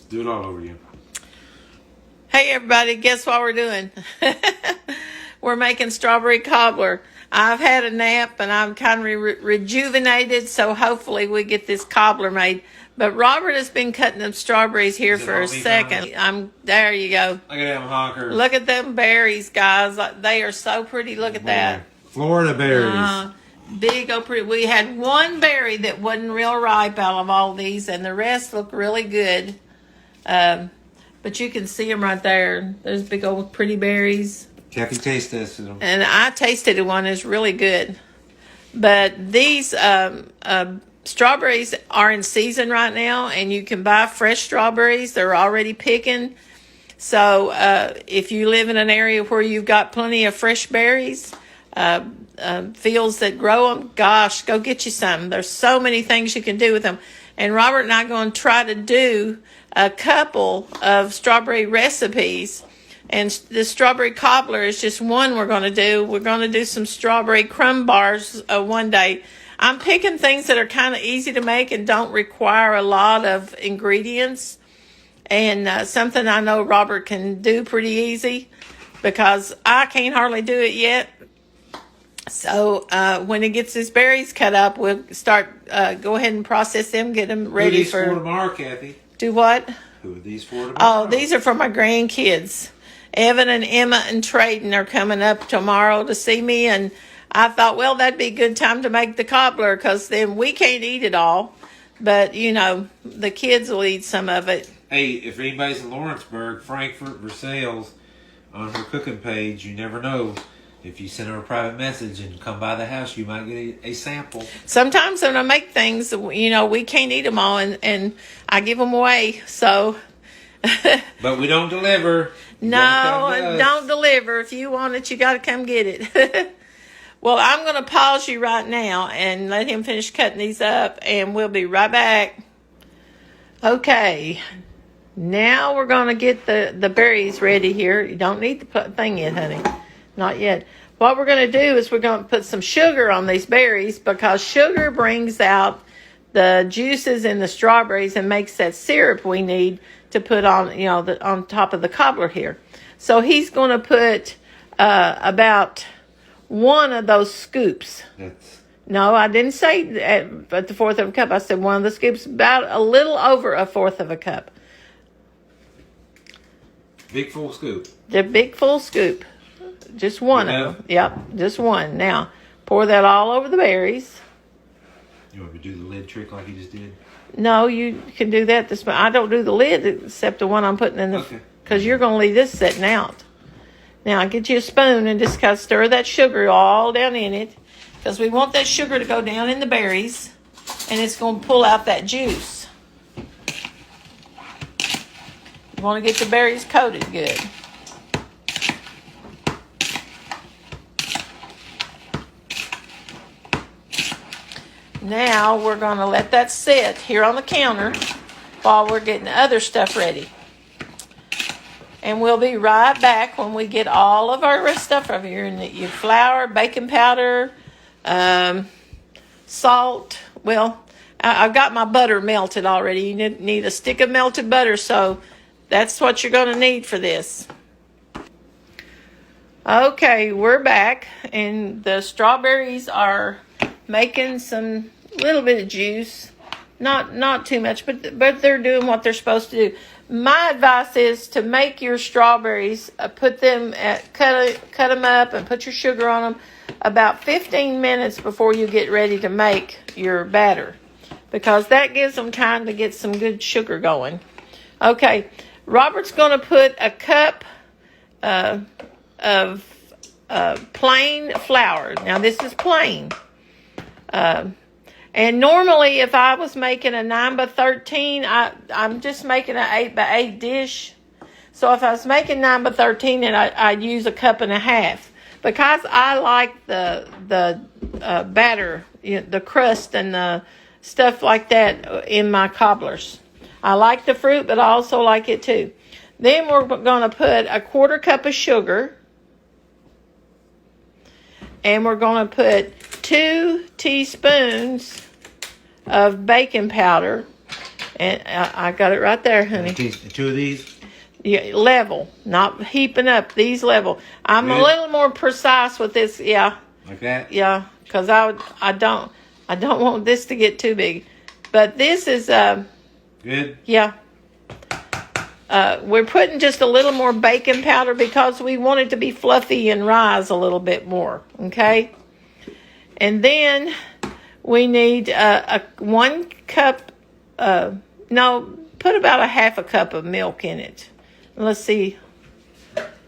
Do it all over again. Hey everybody, guess what we're doing? We're making strawberry cobbler. I've had a nap and I'm kind of rejuvenated, so hopefully we get this cobbler made. But Robert has been cutting them strawberries here for a second. There you go. Look at them honkers. Look at them berries, guys. They are so pretty. Look at that. Florida berries. Big old pretty. We had one berry that wasn't real ripe out of all these, and the rest look really good. But you can see them right there. There's big old pretty berries. Kathy tasted this. And I tasted one. It's really good. But these strawberries are in season right now, and you can buy fresh strawberries. They're already picking. So if you live in an area where you've got plenty of fresh berries, fields that grow them, gosh, go get you some. There's so many things you can do with them. And Robert and I are going to try to do a couple of strawberry recipes. And the strawberry cobbler is just one we're going to do. We're going to do some strawberry crumb bars one day. I'm picking things that are kind of easy to make and don't require a lot of ingredients. And something I know Robert can do pretty easy because I can't hardly do it yet. So when he gets his berries cut up, we'll start, go ahead and process them, get them ready for... Who are these for tomorrow, Kathy? Do what? Who are these for tomorrow? Oh, these are for my grandkids. Evan and Emma and Trayden are coming up tomorrow to see me, and I thought, well, that'd be a good time to make the cobbler because then we can't eat it all. But, you know, the kids will eat some of it. Hey, if anybody's in Lawrenceburg, Frankfurt, Versailles, on her cooking page, you never know. If you send her a private message and come by the house, you might get a sample. Sometimes when I make things, you know, we can't eat them all, and I give them away, so... But we don't deliver. No, don't deliver. If you want it, you got to come get it. Well, I'm going to pause you right now and let him finish cutting these up, and we'll be right back. Okay, now we're going to get the berries ready here. You don't need the thing yet, honey. Not yet. What we're going to do is we're going to put some sugar on these berries because sugar brings out the juices in the strawberries and makes that syrup we need to put on, you know, on top of the cobbler here. So he's going to put about one of those scoops. No, I didn't say at the fourth of a cup. I said one of the scoops, about a little over a fourth of a cup. Big full scoop. The big full scoop. Just one of them. Yep, just one. Now, pour that all over the berries. You want me to do the lid trick like you just did? No, you can do that. I don't do the lid except the one I'm putting in the... Because you're going to leave this sitting out. Now, get you a spoon and just kind of stir that sugar all down in it. Because we want that sugar to go down in the berries. And it's going to pull out that juice. You want to get the berries coated good. Now we're going to let that sit here on the counter while we're getting the other stuff ready. And we'll be right back when we get all of our stuff over here. And your flour, baking powder, salt. Well, I've got my butter melted already. You need a stick of melted butter, so that's what you're going to need for this. Okay, we're back, and the strawberries are making some little bit of juice, not too much, but they're doing what they're supposed to do. My advice is to make your strawberries, cut them up and put your sugar on them about 15 minutes before you get ready to make your batter, because that gives them time to get some good sugar going. Okay, Robert's going to put a cup of plain flour. Now this is plain. And normally if I was making a 9x13, I'm just making an 8x8 dish. So if I was making 9x13, then I'd use a cup and a half. Because I like the batter, you know, the crust and the stuff like that in my cobblers. I like the fruit, but I also like it too. Then we're going to put a 1/4 cup of sugar. And we're going to put 2 teaspoons of baking powder. And I got it right there, honey. Two of these. Yeah, level, not heaping up. These level. I'm a little more precise with this. Yeah. Like that. Yeah, because I don't want this to get too big, but this is good. Yeah. We're putting just a little more baking powder because we want it to be fluffy and rise a little bit more. Okay. And then we need a 1 cup. No, put about a half a cup of milk in it. Let's see,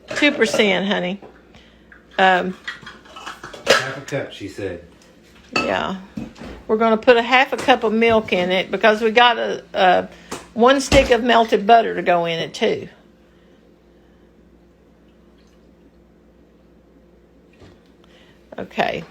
2%, honey. Half a cup, she said. Yeah, we're going to put a half a cup of milk in it because we got a 1 stick of melted butter to go in it too. Okay.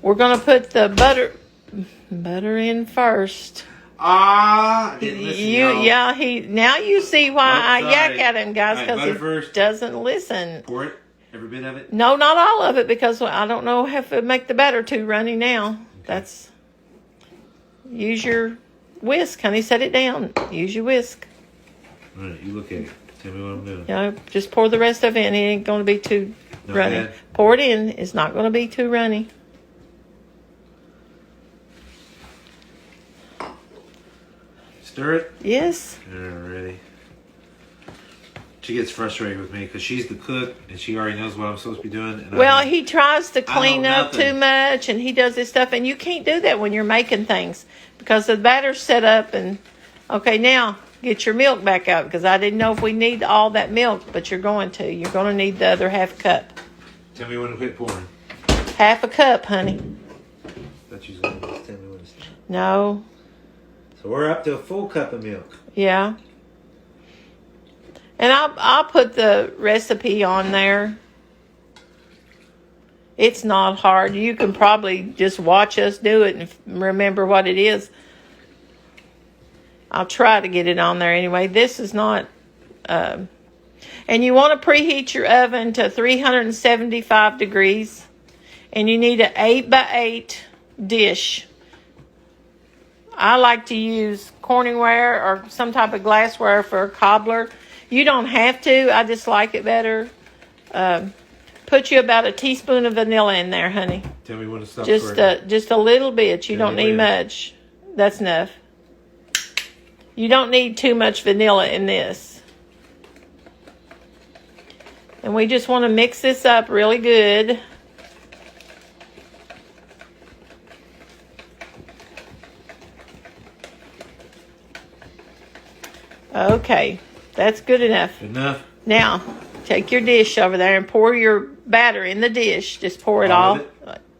We're going to put the butter in first. I didn't listen. Now you see why I sorry. yak at him, guys, All right, because butter he first. doesn't listen. Pour it, every bit of it. No, not all of it, because I don't know if it make the batter too runny now. Okay. Use your whisk, honey. Set it down. Use your whisk. All right, you look at it. Tell me what I'm doing. Just pour the rest of it in. It ain't going to be too runny. Bad. Pour it in. It's not going to be too runny. Stir it? Yes. Alrighty. She gets frustrated with me because she's the cook and she already knows what I'm supposed to be doing. And he tries to clean up nothing. too much and he does this stuff. And you can't do that when you're making things because the batter's set up. And okay, now get your milk back out because I didn't know if we need all that milk, but you're going to. You're going to need the other half cup. Tell me when to quit pouring. Half a cup, honey. Thought you was going to tell me when to stop. No. So we're up to a full cup of milk. Yeah. And I'll put the recipe on there. It's not hard. You can probably just watch us do it and remember what it is. I'll try to get it on there anyway. This is not... and you want to preheat your oven to 375 degrees. And you need an 8x8 dish. I like to use Corningware or some type of glassware for a cobbler. You don't have to. I just like it better. Put you about a teaspoon of vanilla in there, honey. Tell me when to stop. Just a little bit. You don't need much. That's enough. You don't need too much vanilla in this. And we just want to mix this up really good. Okay, that's good enough. Enough. Now, take your dish over there and pour your batter in the dish. Just pour it all.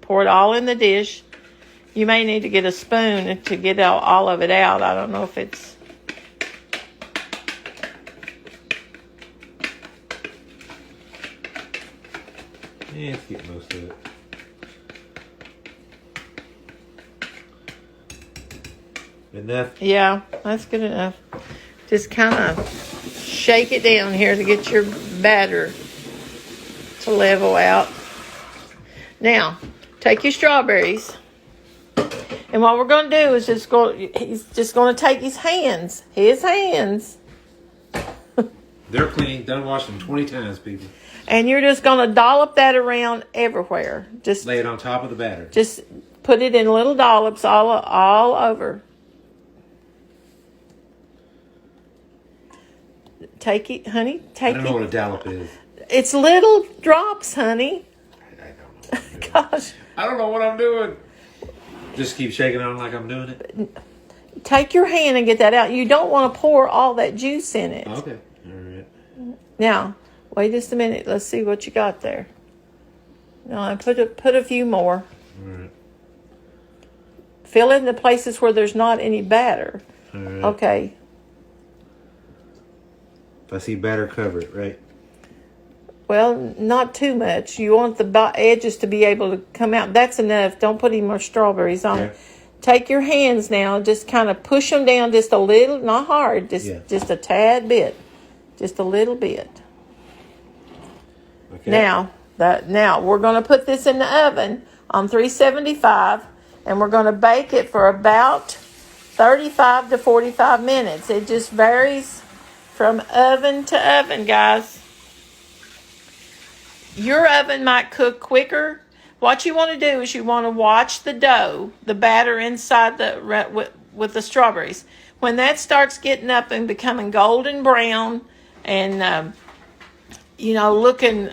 Pour it all in the dish. You may need to get a spoon to get all of it out. I don't know if it's... Yeah, let's get most of it. Enough? Yeah, that's good enough. Just kind of shake it down here to get your batter to level out. Now, take your strawberries. And what we're going to do is he's just going to take his hands. They're clean. Done washed them 20 times, people. And you're just going to dollop that around everywhere. Just lay it on top of the batter. Just put it in little dollops all over. Take it, honey. Take it. I don't know what a dollop is. It's little drops, honey. I don't know. Gosh. I don't know what I'm doing. Just keep shaking on like I'm doing it. Take your hand and get that out. You don't want to pour all that juice in it. Okay. All right. Now, wait just a minute. Let's see what you got there. Now, I put a few more. All right. Fill in the places where there's not any batter. All right. Okay. If I see batter, cover it, right? Well, not too much. You want the edges to be able to come out. That's enough. Don't put any more strawberries on it. Take your hands now. Just kind of push them down just a little. Not hard. Just a tad bit. Just a little bit. Okay. Now we're going to put this in the oven on 375. And we're going to bake it for about 35 to 45 minutes. It just varies from oven to oven, guys. Your oven might cook quicker. What you want to do is you want to watch the dough, the batter inside with the strawberries. When that starts getting up and becoming golden brown and pulling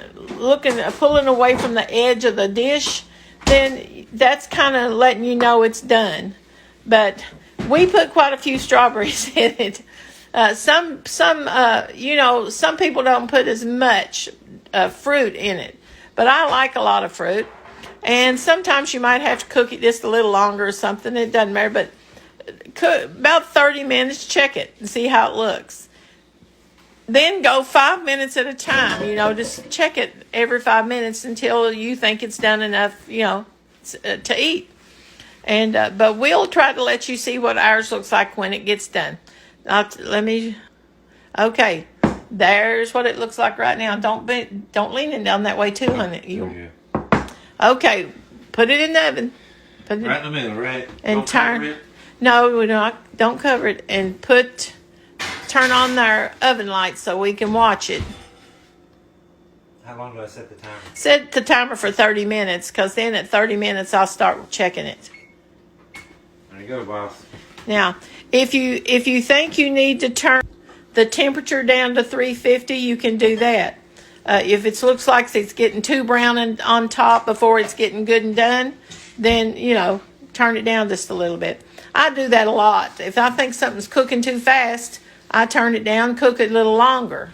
away from the edge of the dish, then that's kind of letting you know it's done. But we put quite a few strawberries in it. Some people don't put as much fruit in it, but I like a lot of fruit. And sometimes you might have to cook it just a little longer or something. It doesn't matter, but cook about 30 minutes. Check it and see how it looks. Then go 5 minutes at a time. Just check it every 5 minutes until you think it's done enough, to eat. And but we'll try to let you see what ours looks like when it gets done. Okay, there's what it looks like right now. Don't lean it down that way too, honey. Okay, put it in the oven. Put it right in the middle, right? And turn. No, don't cover it. And turn on our oven light so we can watch it. How long do I set the timer? Set the timer for 30 minutes, because then at 30 minutes I'll start checking it. There you go, boss. Now, if you think you need to turn the temperature down to 350, you can do that. If it looks like it's getting too brown on top before it's getting good and done, then, turn it down just a little bit. I do that a lot. If I think something's cooking too fast, I turn it down, cook it a little longer.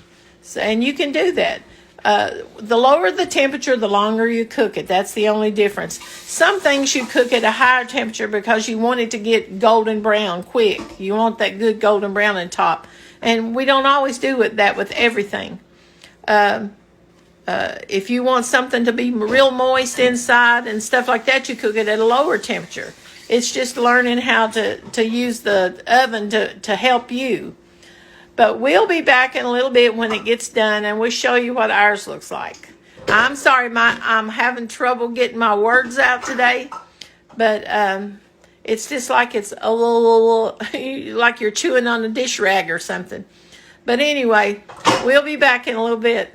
And you can do that. The lower the temperature, the longer you cook it. That's the only difference. Some things you cook at a higher temperature because you want it to get golden brown quick. You want that good golden brown on top. And we don't always do that with everything. If you want something to be real moist inside and stuff like that, you cook it at a lower temperature. It's just learning how to use the oven to help you. But we'll be back in a little bit when it gets done, and we'll show you what ours looks like. I'm sorry, I'm having trouble getting my words out today, but it's just like it's a little like you're chewing on a dish rag or something. But anyway, we'll be back in a little bit.